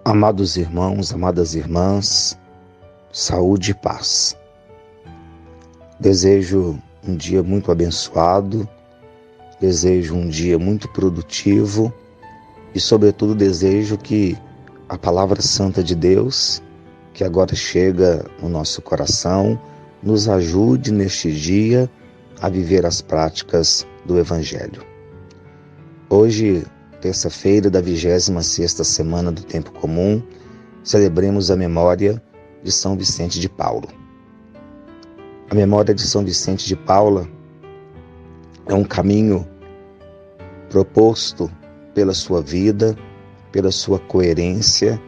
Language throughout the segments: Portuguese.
Amados irmãos, amadas irmãs, saúde e paz. Desejo um dia muito abençoado, desejo um dia muito produtivo e, sobretudo, desejo que a Palavra Santa de Deus, que agora chega no nosso coração, nos ajude neste dia a viver as práticas do Evangelho. Hoje, terça-feira da 26ª semana do Tempo Comum, celebremos a memória de São Vicente de Paulo. A memória de São Vicente de Paula é um caminho proposto pela sua vida, pela sua coerência,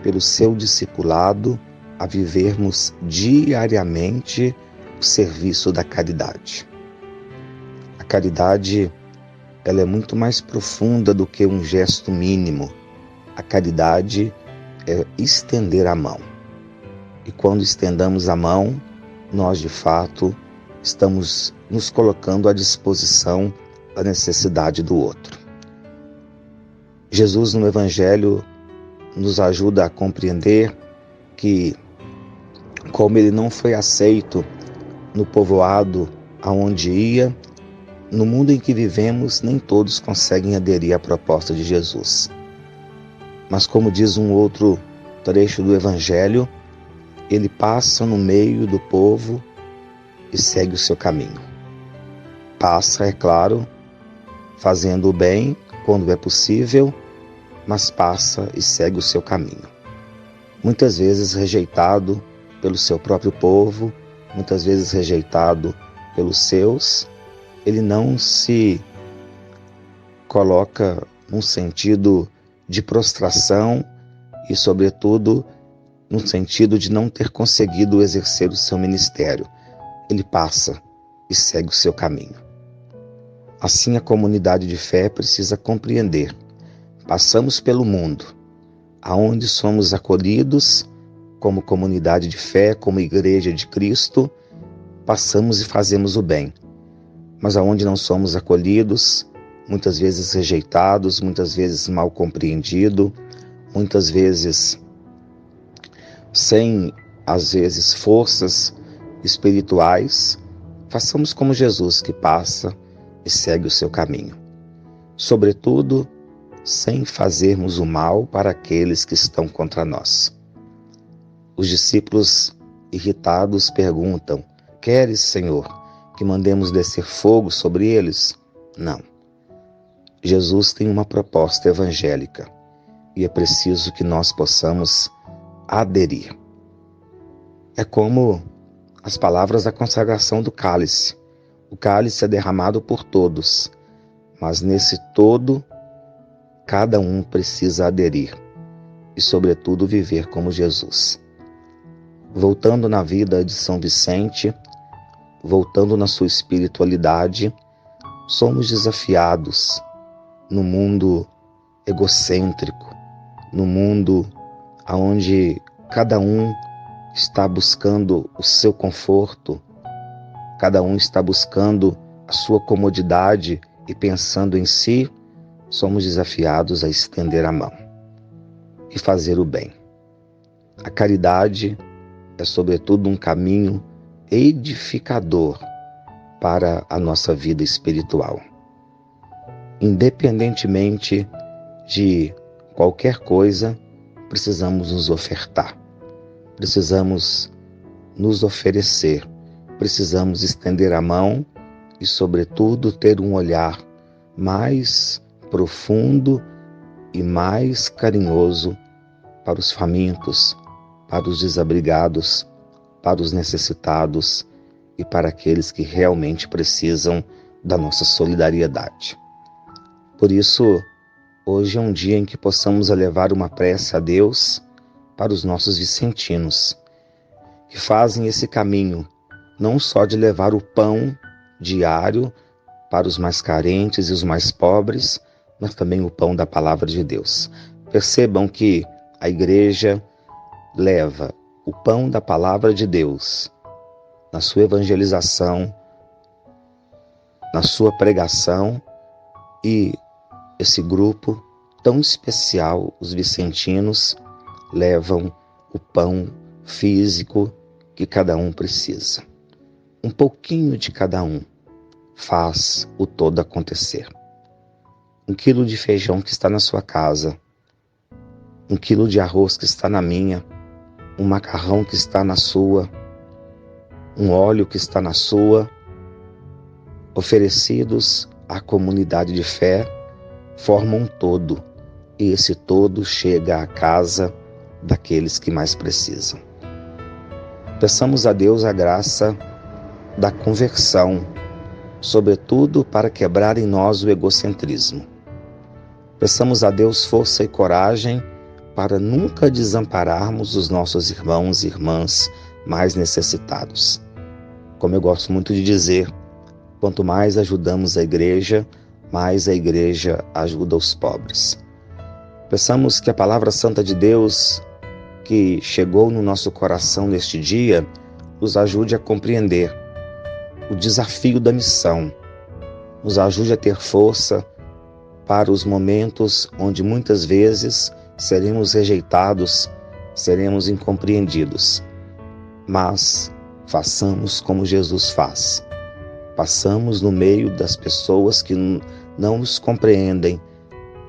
pelo seu discipulado, a vivermos diariamente o serviço da caridade. A caridade, ela é muito mais profunda do que um gesto mínimo. A caridade é estender a mão. E quando estendamos a mão, nós de fato estamos nos colocando à disposição da necessidade do outro. Jesus no Evangelho nos ajuda a compreender que, como ele não foi aceito no povoado aonde ia, no mundo em que vivemos, nem todos conseguem aderir à proposta de Jesus. Mas como diz um outro trecho do Evangelho, ele passa no meio do povo e segue o seu caminho. Passa, é claro, fazendo o bem quando é possível, mas passa e segue o seu caminho. Muitas vezes rejeitado pelo seu próprio povo, muitas vezes rejeitado pelos seus, ele não se coloca num sentido de prostração e, sobretudo, no sentido de não ter conseguido exercer o seu ministério. Ele passa e segue o seu caminho. Assim, a comunidade de fé precisa compreender. Passamos pelo mundo, aonde somos acolhidos como comunidade de fé, como igreja de Cristo, passamos e fazemos o bem. Mas aonde não somos acolhidos, muitas vezes rejeitados, muitas vezes mal compreendido, muitas vezes sem, às vezes, forças espirituais, façamos como Jesus, que passa e segue o seu caminho. Sobretudo, sem fazermos o mal para aqueles que estão contra nós. Os discípulos irritados perguntam: "Queres, Senhor, que mandemos descer fogo sobre eles?" Não. Jesus tem uma proposta evangélica e é preciso que nós possamos aderir. É como as palavras da consagração do cálice. O cálice é derramado por todos, mas nesse todo, cada um precisa aderir e, sobretudo, viver como Jesus. Voltando na vida de São Vicente, voltando na sua espiritualidade, somos desafiados no mundo egocêntrico, no mundo onde cada um está buscando o seu conforto, cada um está buscando a sua comodidade e pensando em si, somos desafiados a estender a mão e fazer o bem. A caridade é, sobretudo, um caminho edificador para a nossa vida espiritual. Independentemente de qualquer coisa, precisamos nos ofertar, precisamos nos oferecer, precisamos estender a mão e, sobretudo, ter um olhar mais profundo e mais carinhoso para os famintos, para os desabrigados, para os necessitados e para aqueles que realmente precisam da nossa solidariedade. Por isso, hoje é um dia em que possamos elevar uma prece a Deus para os nossos vicentinos, que fazem esse caminho, não só de levar o pão diário para os mais carentes e os mais pobres, mas também o pão da palavra de Deus. Percebam que a igreja leva o pão da palavra de Deus na sua evangelização, na sua pregação, e esse grupo tão especial, os vicentinos, levam o pão físico que cada um precisa. Um pouquinho de cada um faz o todo acontecer. 1 quilo de feijão que está na sua casa, 1 quilo de arroz que está na minha, um macarrão que está na sua, um óleo que está na sua, oferecidos à comunidade de fé, formam um todo, e esse todo chega à casa daqueles que mais precisam. Peçamos a Deus a graça da conversão, sobretudo para quebrar em nós o egocentrismo. Peçamos a Deus força e coragem para nunca desampararmos os nossos irmãos e irmãs mais necessitados. Como eu gosto muito de dizer, quanto mais ajudamos a igreja, mais a igreja ajuda os pobres. Peçamos que a palavra santa de Deus, que chegou no nosso coração neste dia, nos ajude a compreender o desafio da missão, nos ajude a ter força para os momentos onde muitas vezes seremos rejeitados, seremos incompreendidos. Mas façamos como Jesus faz. Passamos no meio das pessoas que não nos compreendem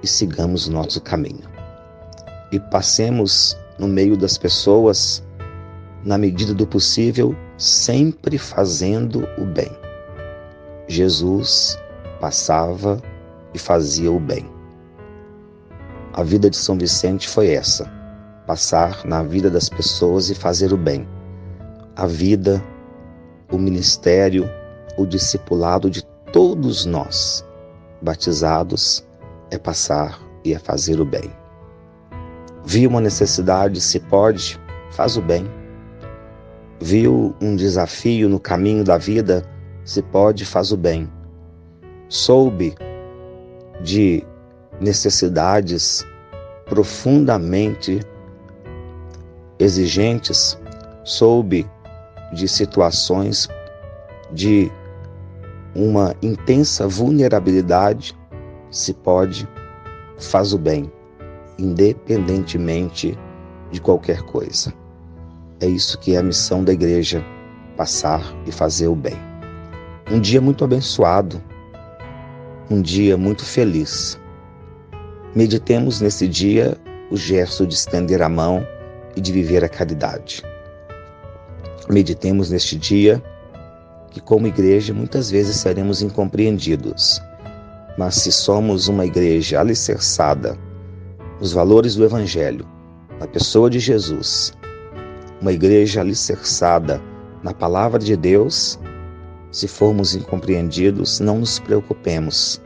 e sigamos o nosso caminho. E passemos no meio das pessoas, na medida do possível, sempre fazendo o bem. Jesus passava e fazia o bem. A vida de São Vicente foi essa: passar na vida das pessoas e fazer o bem. A vida, o ministério, o discipulado de todos nós, batizados, é passar e é fazer o bem. Viu uma necessidade, se pode, faz o bem. Viu um desafio no caminho da vida, se pode, faz o bem. Soube de necessidades profundamente exigentes, soube de situações de uma intensa vulnerabilidade, se pode, faz o bem, independentemente de qualquer coisa. É isso que é a missão da igreja, passar e fazer o bem. Um dia muito abençoado, um dia muito feliz. Meditemos nesse dia o gesto de estender a mão e de viver a caridade. Meditemos neste dia que, como igreja, muitas vezes seremos incompreendidos, mas se somos uma igreja alicerçada nos valores do Evangelho, na pessoa de Jesus, uma igreja alicerçada na palavra de Deus, se formos incompreendidos, não nos preocupemos,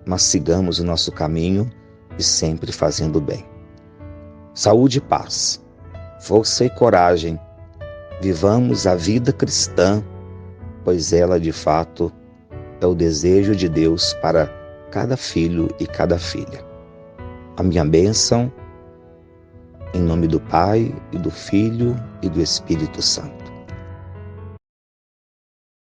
mas sigamos o nosso caminho e sempre fazendo o bem. Saúde e paz, força e coragem, vivamos a vida cristã, pois ela de fato é o desejo de Deus para cada filho e cada filha. A minha bênção, em nome do Pai, e do Filho, e do Espírito Santo.